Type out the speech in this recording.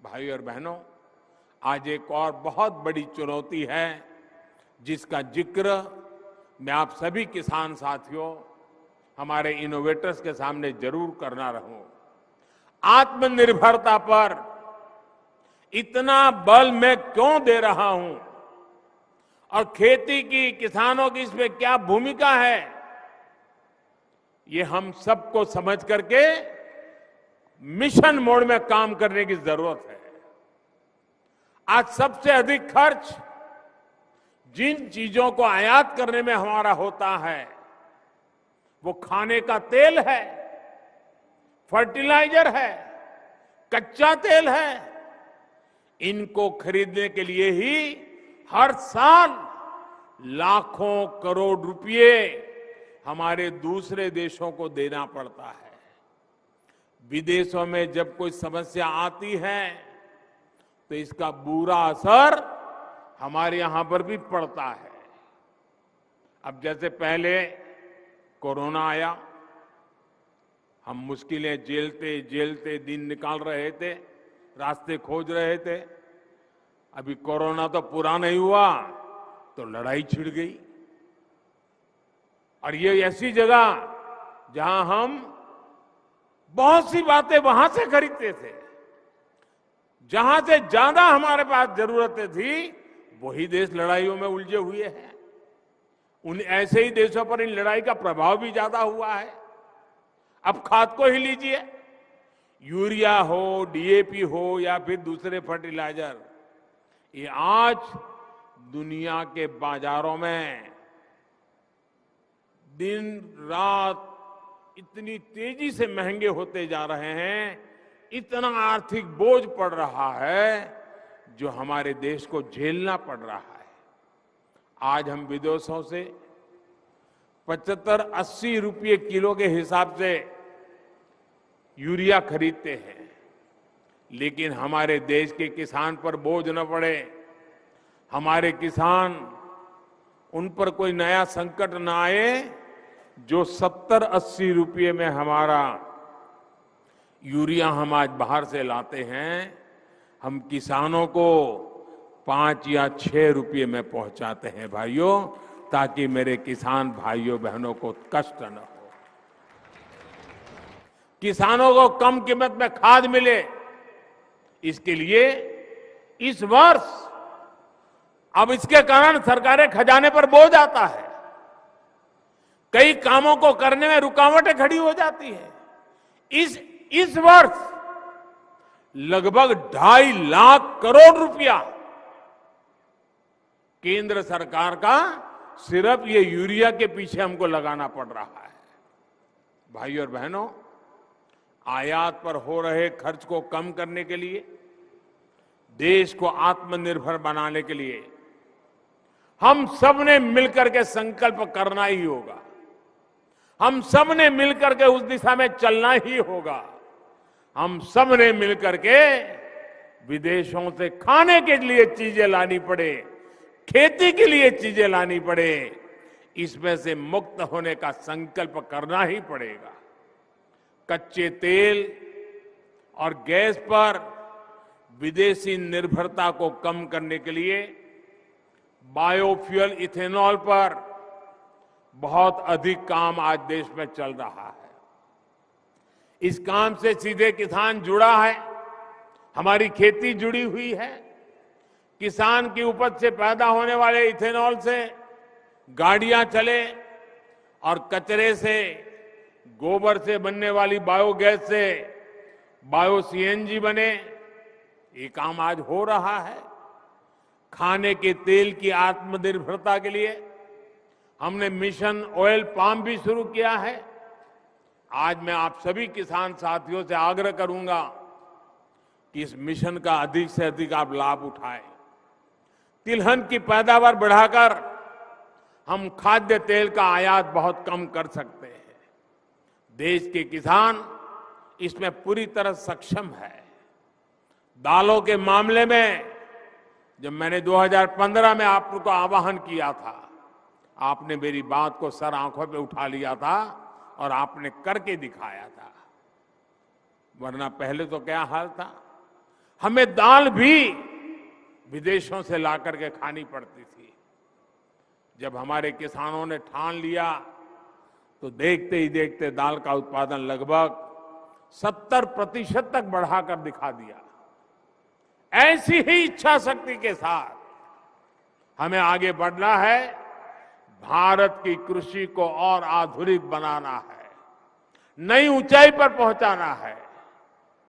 भाई और बहनों, आज एक और बहुत बड़ी चुनौती है जिसका जिक्र मैं आप सभी किसान साथियों, हमारे इनोवेटर्स के सामने जरूर करना रहूं। आत्मनिर्भरता पर इतना बल मैं क्यों दे रहा हूं और खेती की, किसानों की इसमें क्या भूमिका है, ये हम सबको समझ करके मिशन मोड में काम करने की जरूरत है। आज सबसे अधिक खर्च जिन चीजों को आयात करने में हमारा होता है वो खाने का तेल है, फर्टिलाइजर है, कच्चा तेल है। इनको खरीदने के लिए ही हर साल लाखों करोड़ रुपए हमारे दूसरे देशों को देना पड़ता है। विदेशों में जब कोई समस्या आती है तो इसका बुरा असर हमारे यहां पर भी पड़ता है। अब जैसे पहले कोरोना आया, हम मुश्किलें झेलते झेलते दिन निकाल रहे थे, रास्ते खोज रहे थे। अभी कोरोना तो पूरा नहीं हुआ तो लड़ाई छिड़ गई। और ये ऐसी जगह जहां हम बहुत सी बातें वहां से खरीदते थे, जहां से ज्यादा हमारे पास जरूरतें थी वही देश लड़ाइयों में उलझे हुए हैं। उन ऐसे ही देशों पर इन लड़ाई का प्रभाव भी ज्यादा हुआ है। अब खाद को ही लीजिए, यूरिया हो, डीएपी हो या फिर दूसरे फर्टिलाइजर, ये आज दुनिया के बाजारों में दिन रात इतनी तेजी से महंगे होते जा रहे हैं, इतना आर्थिक बोझ पड़ रहा है जो हमारे देश को झेलना पड़ रहा है। आज हम विदेशों से 75-80 रुपये किलो के हिसाब से यूरिया खरीदते हैं, लेकिन हमारे देश के किसान पर बोझ न पड़े, हमारे किसान, उन पर कोई नया संकट न आए जो 70-80 रुपये में हमारा यूरिया हम आज बाहर से लाते हैं, हम किसानों को 5 या 6 रुपये में पहुंचाते हैं भाइयों, ताकि मेरे किसान भाइयों बहनों को कष्ट न हो, किसानों को कम कीमत में खाद मिले। इसके लिए इस वर्ष अब इसके कारण सरकारें खजाने पर बोझ आता है, कई कामों को करने में रुकावटें खड़ी हो जाती है। इस वर्ष लगभग 2.5 लाख करोड़ रुपया केंद्र सरकार का सिर्फ ये यूरिया के पीछे हमको लगाना पड़ रहा है। भाइयों और बहनों, आयात पर हो रहे खर्च को कम करने के लिए, देश को आत्मनिर्भर बनाने के लिए हम सबने मिलकर के संकल्प करना ही होगा, हम सबने मिलकर के उस दिशा में चलना ही होगा। हम सबने मिलकर के विदेशों से खाने के लिए चीजें लानी पड़े, खेती के लिए चीजें लानी पड़े, इसमें से मुक्त होने का संकल्प करना ही पड़ेगा। कच्चे तेल और गैस पर विदेशी निर्भरता को कम करने के लिए बायोफ्यूल इथेनॉल पर बहुत अधिक काम आज देश में चल रहा है। इस काम से सीधे किसान जुड़ा है, हमारी खेती जुड़ी हुई है। किसान की उपज से पैदा होने वाले इथेनॉल से गाड़ियां चले और कचरे से, गोबर से बनने वाली बायोगैस से बायो सीएनजी बने, ये काम आज हो रहा है। खाने के तेल की आत्मनिर्भरता के लिए हमने मिशन ऑयल पाम भी शुरू किया है। आज मैं आप सभी किसान साथियों से आग्रह करूंगा कि इस मिशन का अधिक से अधिक आप लाभ उठाएं। तिलहन की पैदावार बढ़ाकर हम खाद्य तेल का आयात बहुत कम कर सकते हैं। देश के किसान इसमें पूरी तरह सक्षम है। दालों के मामले में जब मैंने 2015 में आपको आह्वान किया था, आपने मेरी बात को सर आंखों पे उठा लिया था और आपने करके दिखाया था। वरना पहले तो क्या हाल था, हमें दाल भी विदेशों से लाकर के खानी पड़ती थी। जब हमारे किसानों ने ठान लिया तो देखते ही देखते दाल का उत्पादन लगभग 70% तक बढ़ाकर दिखा दिया। ऐसी ही इच्छा शक्ति के साथ हमें आगे बढ़ना है। भारत की कृषि को और आधुनिक बनाना है, नई ऊंचाई पर पहुंचाना है।